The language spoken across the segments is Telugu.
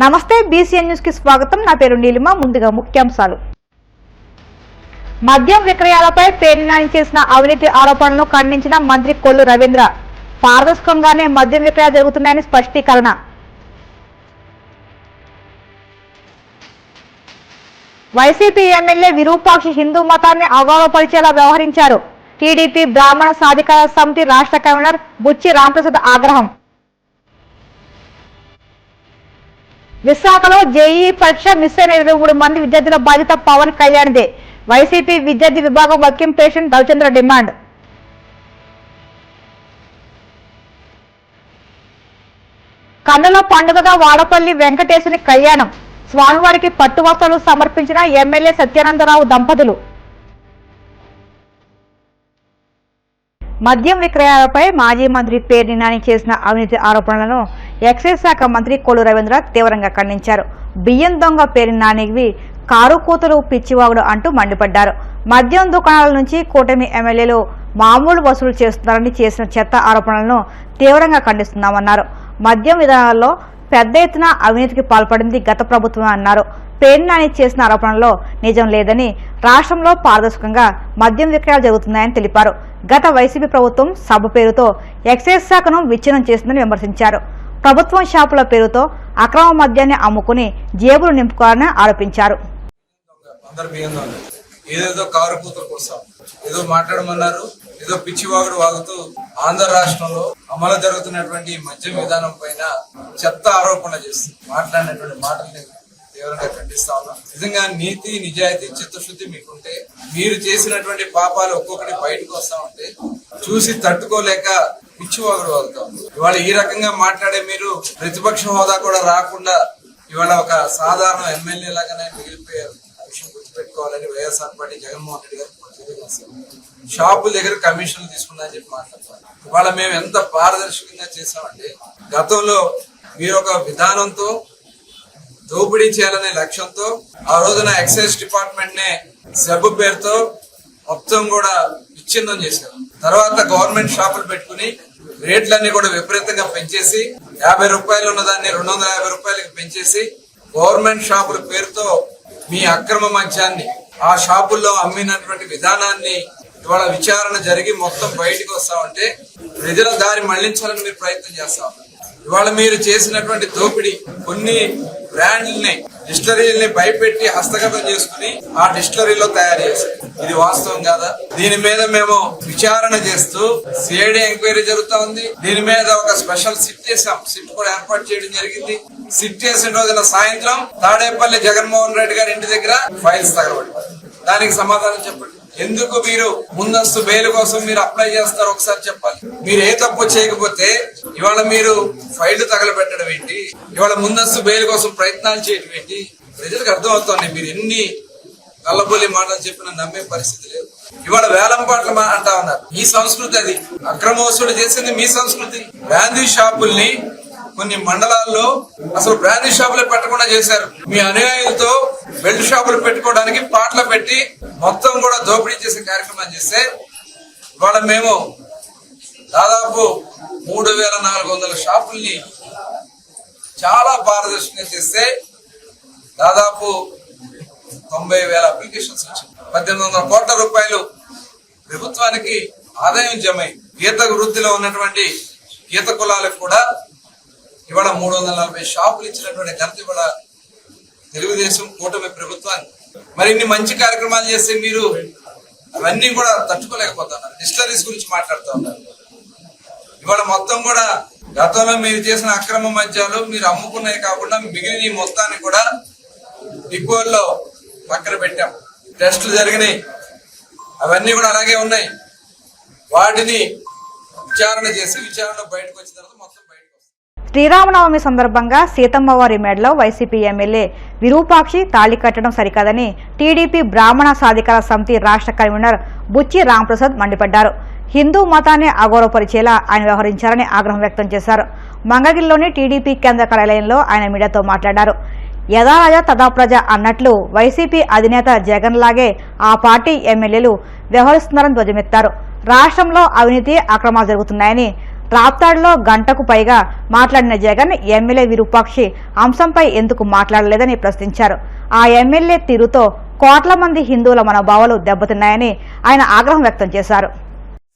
నమస్తే బీసీఎన్ న్యూస్ కి స్వాగతం। నా పేరు నీలిమ। ముందుగా ముఖ్యాంశాలు। మద్యం విక్రయాలపై పేర్ని నాని చేసిన అవినీతి ఆరోపణలను ఖండించిన మంత్రి కొల్లు రవీంద్ర। పారదర్శకంగానే మద్యం విక్రయాలు జరుగుతున్నాయని స్పష్టీకరణ। వైసీపీ ఎమ్మెల్యే విరూపాక్షి హిందూ మతాన్ని అగౌరవపరిచేలా వ్యవహరించారు। టీడీపీ బ్రాహ్మణ సాధికార సమితి రాష్ట్ర కన్వీనర్ బుచ్చి రామప్రసాద్ ఆగ్రహం। విశాఖలో జేఈఈ పరీక్ష మిస్ అయిన 23 మంది విద్యార్థుల బాధ్యత పవన్ కళ్యాణ్దే। వైసీపీ విద్యార్థి విభాగం వర్కింగ్ ప్రెసిడెంట్ రవిచంద్ర డిమాండ్। కన్నుల పండుగగా వాడపల్లి వెంకటేశ్వరి కళ్యాణం। స్వామివారికి పట్టు వస్త్రాలు సమర్పించిన ఎమ్మెల్యే సత్యానందరావు దంపతులు। మద్యం విక్రయాలపై మాజీ మంత్రి పేర్ని నాని చేసిన అవినీతి ఆరోపణలను ఎక్సైజ్ శాఖ మంత్రి కొల్లు రవీంద్ర తీవ్రంగా ఖండించారు। బియ్యం దొంగ పేర్ని నానికి కారు కూతురు పిచ్చివాగుడు అంటూ మండిపడ్డారు। మద్యం దుకాణాల నుంచి కూటమి ఎమ్మెల్యేలు మామూలు వసూలు చేస్తున్నారని చేసిన చెత్త ఆరోపణలను తీవ్రంగా ఖండిస్తున్నామన్నారు। మద్యం విధానాల్లో పెద్ద ఎత్తున అవినీతికి పాల్పడింది గత ప్రభుత్వం అన్నారు। పేర్ని నాని చేసిన ఆరోపణలో నిజం లేదని, రాష్ట్రంలో పారదర్శకంగా మద్యం విక్రయాలు జరుగుతున్నాయని తెలిపారు। గత వైసీపీ ప్రభుత్వం సభ పేరుతో ఎక్సైజ్ శాఖను విచ్ఛిన్నం చేసిందని విమర్శించారు। ప్రభుత్వం షాపుల పేరుతో అక్రమ మద్యాన్ని అమ్ముకుని జేబులు నింపుకోవాలని ఆరోపించారు। ఏదేదో కారు కూతురు కోసం ఏదో మాట్లాడమన్నారు, ఏదో పిచ్చివాగుడు వాగుతూ ఆంధ్ర రాష్ట్రంలో అమలు జరుగుతున్నటువంటి మద్యం విధానం పైన చెత్త ఆరోపణ చేస్తూ మాట్లాడినటువంటి మాటల్ని తీవ్రంగా ఖండిస్తా ఉన్నాం। నిజంగా నీతి నిజాయితీ చిత్తశుద్ధి మీకుంటే మీరు చేసినటువంటి పాపాలు ఒక్కొక్కటి బయటకు వస్తా ఉంటే చూసి తట్టుకోలేక పిచ్చివాగుడు వాగుతాం। ఇవాళ ఈ రకంగా మాట్లాడే మీరు ప్రతిపక్ష హోదా కూడా రాకుండా ఇవాళ ఒక సాధారణ ఎమ్మెల్యే లాగానే మిగిలిపోయారు। పెట్టుకోవాలని వైఎస్ఆర్ పార్టీ జగన్మోహన్ రెడ్డి గారు షాపుల దగ్గర కమిషన్లు తీసుకున్నా అని చెప్పి మాట్లాడతారు। ఇవాళ మేము ఎంత పారదర్శకంగా చేసామంటే, గతంలో మీరు ఒక విధానంతో దోపిడీ చేయాలనే లక్ష్యంతో ఆ రోజున ఎక్సైజ్ డిపార్ట్మెంట్ నే సబ్బు పేరుతో మొత్తం కూడా విచ్ఛిన్నం చేశారు। తర్వాత గవర్నమెంట్ షాపులు పెట్టుకుని రేట్లన్నీ కూడా విపరీతంగా పెంచేసి 50 రూపాయలు ఉన్న దాన్ని 250 రూపాయలకి పెంచేసి గవర్నమెంట్ షాపుల పేరుతో మీ అక్రమ మద్యాన్ని ఆ షాపుల్లో అమ్మినటువంటి విధానాన్ని ఇవాళ విచారణ జరిగి మొత్తం బయటకు వస్తా ఉంటే ప్రజల దారి మళ్లించాలని మీరు ప్రయత్నం చేస్తా ఉన్నారు। ఇవాళ మీరు చేసినటువంటి దోపిడీ కొన్ని బ్రాండ్లని డిస్టిలరీలని భయపెట్టి హస్తగతం చేసుకుని ఆ డిస్టిలరీలో తయారు చేశారు। ఇది వాస్తవం కాదా? దీని మీద మేము విచారణ చేస్తూ సిఐడి ఎంక్వైరీ జరుగుతా ఉంది। దీని మీద ఒక స్పెషల్ సిట్ చేసాం, సిట్ కూడా ఏర్పాటు చేయడం జరిగింది। సిట్ చేసిన రోజున సాయంత్రం తాడేపల్లి జగన్మోహన్ రెడ్డి గారి ఇంటి దగ్గర ఫైల్స్ తగలబడి, దానికి సమాధానం చెప్పండి। ఎందుకు మీరు ముందస్తు బెయిల్ కోసం మీరు అప్లై చేస్తారు ఒకసారి చెప్పాలి। మీరు ఏ తప్పు చేయకపోతే ఇవాళ మీరు ఫైల్ తగలబెట్టడం ఏంటి? ఇవాళ ముందస్తు బెయిల్ కోసం ప్రయత్నాలు చేయడం ఏంటి? ప్రజలకు అర్థమవుతోంది మీరు ఎన్ని కళ్ళబొల్లి మాటలు చెప్పినా నమ్మే పరిస్థితి లేదు। ఇవాళ వేలం పాటలు అంటా ఉన్నారు। ఈ సంస్కృతి అది అక్రమ వసూలు చేసింది మీ సంస్కృతి। బ్రాందీ షాపుల్ని కొన్ని మండలాల్లో అసలు బ్రాందీ షాపులు పెట్టకుండా చేశారు। మీ అనుయాయులతో బెల్ట్ షాపులు పెట్టుకోవడానికి పాటలు పెట్టి మొత్తం కూడా దోపిడీ చేసే కార్యక్రమం చేస్తే ఇవాళ మేము దాదాపు 3400 షాపుల్ని చాలా పారదర్శకంగా చేస్తే దాదాపు 90,000 అప్లికేషన్స్ వచ్చాయి। 1800 కోట్ల రూపాయలు ప్రభుత్వానికి ఆదాయం జమై గీత వృత్తిలో ఉన్నటువంటి గీత కులాలకు కూడా ఇవాళ 340 షాపులు ఇచ్చినటువంటి ఘనత ఇవాళ తెలుగుదేశం కూటమి ప్రభుత్వాన్ని। మరి ఇన్ని మంచి కార్యక్రమాలు చేస్తే మీరు అవన్నీ కూడా తట్టుకోలేకపోతున్నారు। డిస్టిలరీస్ గురించి మాట్లాడుతూ ఉన్నారు। ఇవాళ మొత్తం కూడా గతంలో మీరు చేసిన అక్రమ మద్యాలు మీరు అమ్ముకున్నాయి కాకుండా మిగిలిన ఈ మొత్తాన్ని కూడా డిపోల్లో పక్కన పెట్టాం। టెస్టులు జరిగినాయి, అవన్నీ కూడా అలాగే ఉన్నాయి। వాటిని విచారణ చేసి విచారణ బయటకు వచ్చిన తర్వాత మొత్తం శ్రీరామనవమి సందర్భంగా సీతమ్మవారి మెడలో వైసీపీ ఎమ్మెల్యే విరూపాక్షి తాళి కట్టడం సరికాదని టీడీపీ బ్రాహ్మణ సాధికార సమితి రాష్ట్ర కన్వీనర్ బుచ్చి రామప్రసాద్ మండిపడ్డారు। హిందూ మతాన్ని అగౌరవపరిచేలా ఆయన వ్యవహరించారని ఆగ్రహం వ్యక్తం చేశారు। మంగళగిరిలోని టీడీపీ కేంద్ర కార్యాలయంలో ఆయన మీడియాతో మాట్లాడారు। యథారాజ తథా ప్రజ అన్నట్లు వైసీపీ అధినేత జగన్ లాగే ఆ పార్టీ ఎమ్మెల్యేలు వ్యవహరిస్తున్నారని ధ్వజమెత్తారు। రాష్ట్రంలో అవినీతి అక్రమాలు జరుగుతున్నాయని, రాప్తాడులో గంటకు పైగా మాట్లాడిన జగన్ ఎమ్మెల్యే విరూపాక్షి అంశంపై ఎందుకు మాట్లాడలేదని ప్రశ్నించారు. ఆ ఎమ్మెల్యే తీరుతో కోట్ల మంది హిందువుల మనోభావాలు దెబ్బతిన్నాయని ఆయన ఆగ్రహం వ్యక్తం చేశారు.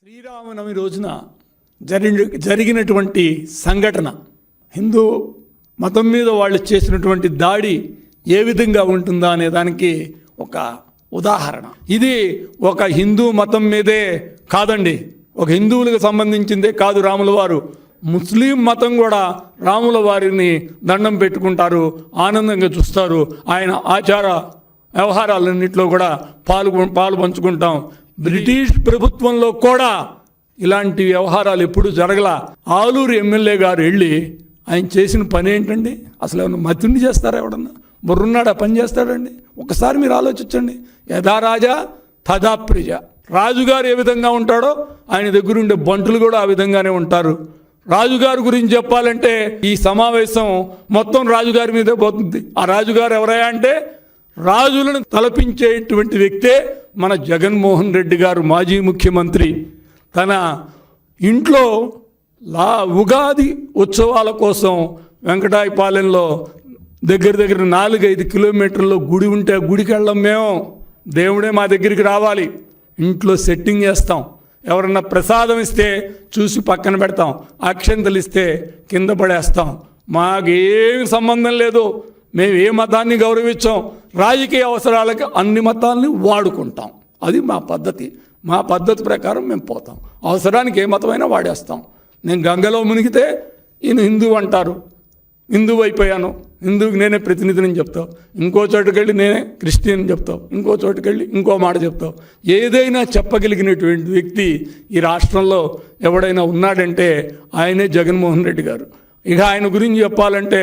శ్రీరామనవమి రోజున జరిగినటువంటి సంఘటన, హిందూ మతం మీద వాళ్ళు చేసినటువంటి దాడి ఏ విధంగా ఉంటుందా అనే దానికి ఒక ఉదాహరణ. ఇది ఒక హిందూ మతం మీదే కాదండి, ఒక హిందువులకు సంబంధించిందే కాదు. రాముల వారు ముస్లిం మతం కూడా రాముల వారిని దండం పెట్టుకుంటారు, ఆనందంగా చూస్తారు. ఆయన ఆచార వ్యవహారాలన్నింటిలో కూడా పాలు పంచుకుంటాం. బ్రిటిష్ ప్రభుత్వంలో కూడా ఇలాంటి వ్యవహారాలు ఎప్పుడు జరగల. ఆలూరు ఎమ్మెల్యే గారు వెళ్ళి ఆయన చేసిన పని ఏంటండి? అసలు ఏమన్నా మతుండి చేస్తారా? ఎవడన్నా బుర్రున్నాడా పని చేస్తాడండి? ఒకసారి మీరు ఆలోచించండి. యథా రాజా తథా ప్రజ. రాజుగారు ఏ విధంగా ఉంటాడో ఆయన దగ్గర ఉండే బంటులు కూడా ఆ విధంగానే ఉంటారు. రాజుగారి గురించి చెప్పాలంటే ఈ సమావేశం మొత్తం రాజుగారి మీదే పోతుంది. ఆ రాజుగారు ఎవరయ్యా అంటే రాజులను తలపించేటువంటి వ్యక్తే మన జగన్మోహన్ రెడ్డి గారు, మాజీ ముఖ్యమంత్రి. తన ఇంట్లో ఉగాది ఉత్సవాల కోసం వెంకటాయపాలెంలో దగ్గర 4-5 కిలోమీటర్లో గుడి ఉంటే ఆ గుడికి వెళ్ళం. మేము దేవుడే మా దగ్గరికి రావాలి, ఇంట్లో సెట్టింగ్ చేస్తాం. ఎవరన్నా ప్రసాదం ఇస్తే చూసి పక్కన పెడతాం, అక్షంతలు ఇస్తే కింద పడేస్తాం. మాకేమి సంబంధం లేదు, మేము ఏ మతాన్ని గౌరవించాం. రాజకీయ అవసరాలకి అన్ని మతాలని వాడుకుంటాం. అది మా పద్ధతి. మా పద్ధతి ప్రకారం మేము పోతాం. అవసరానికి ఏ మతమైనా వాడేస్తాం. నేను గంగలో మునిగితే ఈయన హిందూ అంటారు, హిందువు అయిపోయాను, హిందువుకి నేనే ప్రతినిధిని చెప్తావు. ఇంకో చోటుకి వెళ్ళి నేనే క్రిస్టియన్ చెప్తావు. ఇంకో చోటుకి వెళ్ళి ఇంకో మాట చెప్తావు. ఏదైనా చెప్పగలిగినటువంటి వ్యక్తి ఈ రాష్ట్రంలో ఎవడైనా ఉన్నాడంటే ఆయనే జగన్మోహన్ రెడ్డి గారు. ఇక ఆయన గురించి చెప్పాలంటే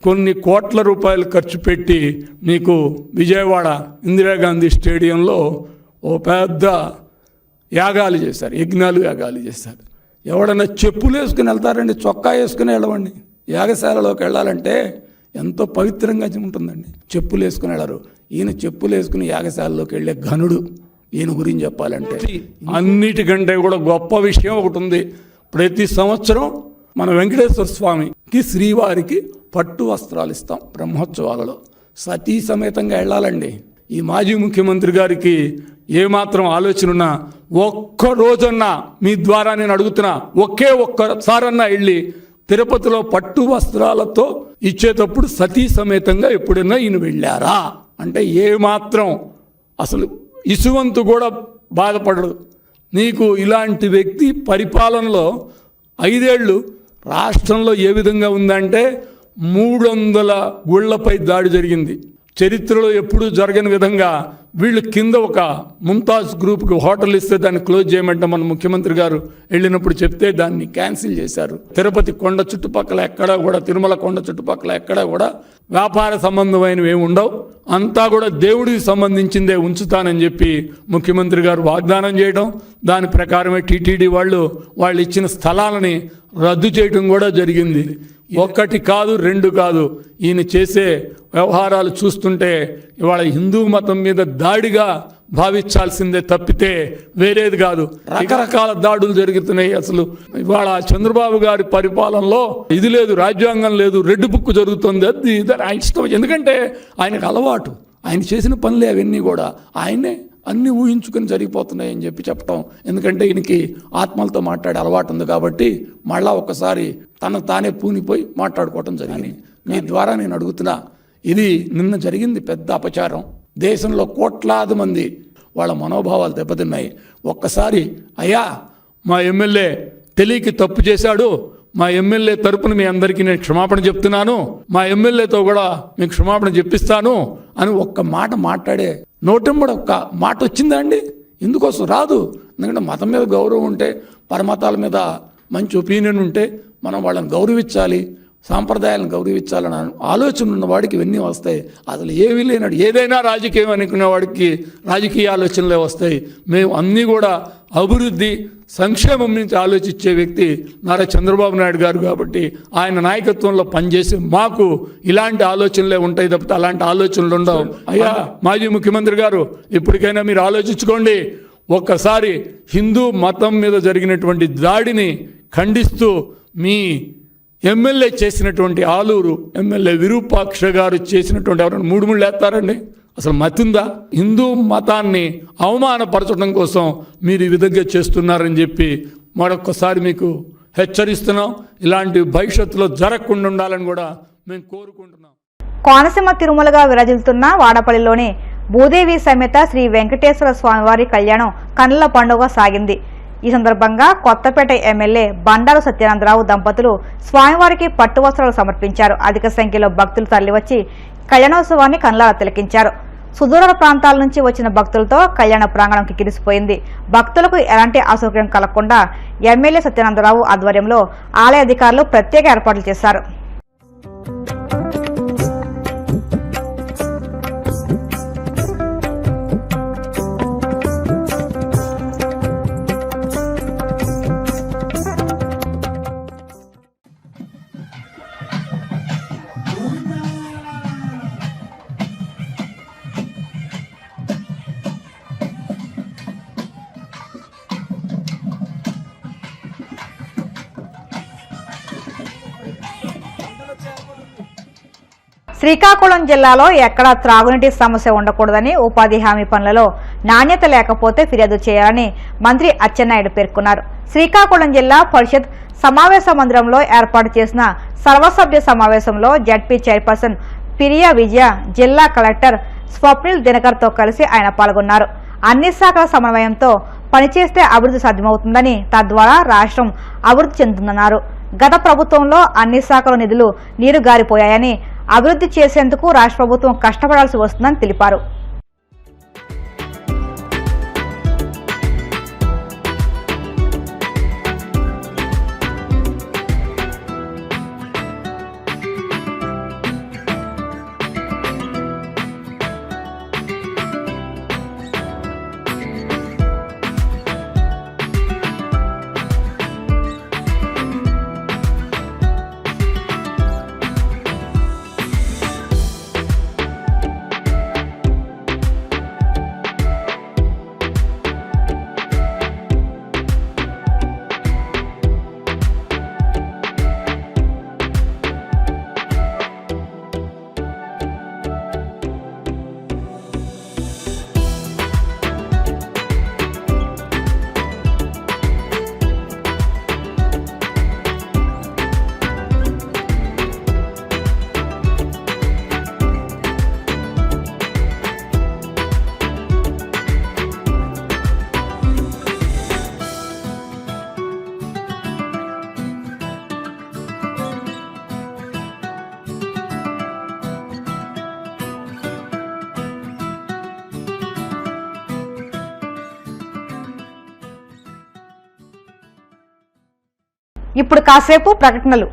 కొన్ని కోట్ల రూపాయలు ఖర్చు పెట్టి మీకు విజయవాడ ఇందిరాగాంధీ స్టేడియంలో ఓ పెద్ద యాగాలు చేశారు, యాగాలు చేశారు. ఎవడన్నా చెప్పులు వేసుకుని వెళ్తారండి? చొక్కా వేసుకుని వెళ్ళవండి. యాగశాలలోకి వెళ్ళాలంటే ఎంతో పవిత్రంగా ఉంటుందండి. చెప్పులు వేసుకుని వెళ్ళరు. ఈయన చెప్పులు వేసుకుని యాగశాలలోకి వెళ్ళే ఘనుడు. ఈయన గురించి చెప్పాలంటే అన్నిటికంటే కూడా గొప్ప విషయం ఒకటి ఉంది. ప్రతి సంవత్సరం మన వెంకటేశ్వర స్వామికి శ్రీవారికి పట్టు వస్త్రాలు ఇస్తాం బ్రహ్మోత్సవాలలో. సతీ సమేతంగా వెళ్ళాలండి. ఈ మాజీ ముఖ్యమంత్రి గారికి ఏమాత్రం ఆలోచన ఉన్నా ఒక్క రోజన్నా మీ ద్వారా నేను అడుగుతున్నా, ఒక్కసారన్నా వెళ్ళి తిరుపతిలో పట్టు వస్త్రాలతో ఇచ్చేటప్పుడు సతీ సమేతంగా ఎప్పుడైనా ఈయన వెళ్ళారా అంటే ఏమాత్రం అసలు ఇసువంతు కూడా బాధపడడు. నీకు ఇలాంటి వ్యక్తి పరిపాలనలో 5 ఏళ్ళు రాష్ట్రంలో ఏ విధంగా ఉందంటే 300 గుళ్లపై దాడి జరిగింది. చరిత్రలో ఎప్పుడూ జరగని విధంగా వీళ్ళు కింద ఒక ముంతాజ్ గ్రూప్కి హోటల్ ఇస్తే దాన్ని క్లోజ్ చేయమంటే మన ముఖ్యమంత్రి గారు వెళ్ళినప్పుడు చెప్తే దాన్ని క్యాన్సిల్ చేశారు. తిరుపతి కొండ చుట్టుపక్కల ఎక్కడా కూడా, తిరుమల కొండ చుట్టుపక్కల ఎక్కడా కూడా వ్యాపార సంబంధమైనవి ఏమి ఉండవు, అంతా కూడా దేవుడికి సంబంధించిందే ఉంచుతానని చెప్పి ముఖ్యమంత్రి గారు వాగ్దానం చేయడం, దాని ప్రకారమే టీటీడీ వాళ్ళు ఇచ్చిన స్థలాలని రద్దు చేయడం కూడా జరిగింది. 1 కాదు 2 కాదు, ఈయన చేసే వ్యవహారాలు చూస్తుంటే ఇవాళ హిందూ మతం మీద దాడిగా భావించాల్సిందే తప్పితే వేరేది కాదు. రకరకాల దాడులు జరుగుతున్నాయి. అసలు ఇవాళ చంద్రబాబు గారి పరిపాలనలో ఇది లేదు, రాజ్యాంగం లేదు, రెడ్ బుక్ జరుగుతుంది. అది ఆయన ఇష్టం. ఎందుకంటే ఆయనకు అలవాటు, ఆయన చేసిన పనులే అవన్నీ కూడా ఆయనే అన్నీ ఊహించుకుని జరిగిపోతున్నాయని చెప్పటం. ఎందుకంటే ఈయనకి ఆత్మలతో మాట్లాడే అలవాటు ఉంది కాబట్టి మళ్ళా ఒకసారి తనకు తానే పూనిపోయి మాట్లాడుకోవటం జరిగింది. మీ ద్వారా నేను అడుగుతున్నా, ఇది నిన్న జరిగింది పెద్ద అపచారం. దేశంలో కోట్లాది మంది వాళ్ళ మనోభావాలు దెబ్బతిన్నాయి. ఒక్కసారి అయ్యా మా ఎమ్మెల్యే తెలియకి తప్పు చేశాడు, మా ఎమ్మెల్యే తరపున మీ అందరికీ నేను క్షమాపణ చెప్తున్నాను, మా ఎమ్మెల్యేతో కూడా మీకు క్షమాపణ చెప్పిస్తాను అని ఒక్క మాట మాట్లాడే నోటెంబడి ఒక్క మాట వచ్చిందా అండి? ఎందుకోసం రాదు. ఎందుకంటే మతం మీద గౌరవం ఉంటే, పరమతాల మీద మంచి ఒపీనియన్ ఉంటే మనం వాళ్ళని గౌరవించాలి, సాంప్రదాయాలను గౌరవించాలని ఆలోచన ఉన్న వాడికి ఇవన్నీ వస్తాయి. అసలు ఏమీ లేనాడు, ఏదైనా రాజకీయం అనుకునే వాడికి రాజకీయ ఆలోచనలే వస్తాయి. మేము అన్నీ కూడా అభివృద్ధి సంక్షేమం నుంచి ఆలోచించే వ్యక్తి నారా చంద్రబాబు నాయుడు గారు కాబట్టి ఆయన నాయకత్వంలో పనిచేసి మాకు ఇలాంటి ఆలోచనలే ఉంటాయి తప్పితే అలాంటి ఆలోచనలు ఉండవు. అయ్యా మాజీ ముఖ్యమంత్రి గారు, ఇప్పటికైనా మీరు ఆలోచించుకోండి. ఒక్కసారి హిందూ మతం మీద జరిగినటువంటి దాడిని ఖండిస్తూ మీ ఎమ్మెల్యే చేసినటువంటి ఆలూరు ఎమ్మెల్యే విరూపాక్ష గారు చేసినటువంటి ఎవరైనా మూడు ముళ్ళు వేస్తారండి? అసలు మతుందా? హిందూ మతాన్ని అవమానపరచడం కోసం మీరు ఈ విధంగా చేస్తున్నారని చెప్పి మరొక్కసారి మీకు హెచ్చరిస్తున్నాం. ఇలాంటి భవిష్యత్తులో జరగకుండా ఉండాలని కూడా మేము కోరుకుంటున్నాం. కోనసీమ తిరుమలగా విరాజిల్లుతున్న వాడపల్లిలోని భూదేవి సమేత శ్రీ వెంకటేశ్వర స్వామివారి కళ్యాణం కన్నుల పండుగ సాగింది. ఈ సందర్భంగా కొత్తపేట ఎమ్మెల్యే బండారు సత్యానందరావు దంపతులు స్వామివారికి పట్టు వస్త్రాలు సమర్పించారు. అధిక సంఖ్యలో భక్తులు తరలివచ్చి కళ్యాణోత్సవాన్ని కన్నులారా తిలకించారు. సుదూర ప్రాంతాల నుంచి వచ్చిన భక్తులతో కళ్యాణ ప్రాంగణం కిక్కిరిసిపోయింది. భక్తులకు ఎలాంటి అసౌకర్యం కలగకుండా ఎమ్మెల్యే సత్యానందరావు ఆధ్వర్యంలో ఆలయ అధికారులు ప్రత్యేక ఏర్పాట్లు చేశారు. శ్రీకాకుళం జిల్లాలో ఎక్కడా త్రాగునీటి సమస్య ఉండకూడదని, ఉపాధి హామీ పనులలో నాణ్యత లేకపోతే ఫిర్యాదు చేయాలని మంత్రి అచ్చెన్నాయుడు పేర్కొన్నారు. శ్రీకాకుళం జిల్లా పరిషత్ సమావేశ మందిరంలో ఏర్పాటు చేసిన సర్వసభ్య సమావేశంలో జడ్పీ చైర్పర్సన్ పిరియా విజయ, జిల్లా కలెక్టర్ స్వప్నిల్ దినకర్తో కలిసి ఆయన పాల్గొన్నారు. అన్ని శాఖల సమన్వయంతో పనిచేస్తే అభివృద్ధి సాధ్యమవుతుందని, తద్వారా రాష్ట్రం అభివృద్ధి చెందుతుందన్నారు. గత ప్రభుత్వంలో అన్ని శాఖల నిధులు నీరుగారిపోయాయని, అభివృద్ధి చేసేందుకు రాష్ట్ర ప్రభుత్వం కష్టపడాల్సి వస్తుందని తెలిపారు. ఇప్పుడు కాసేపు ప్రకటనలు.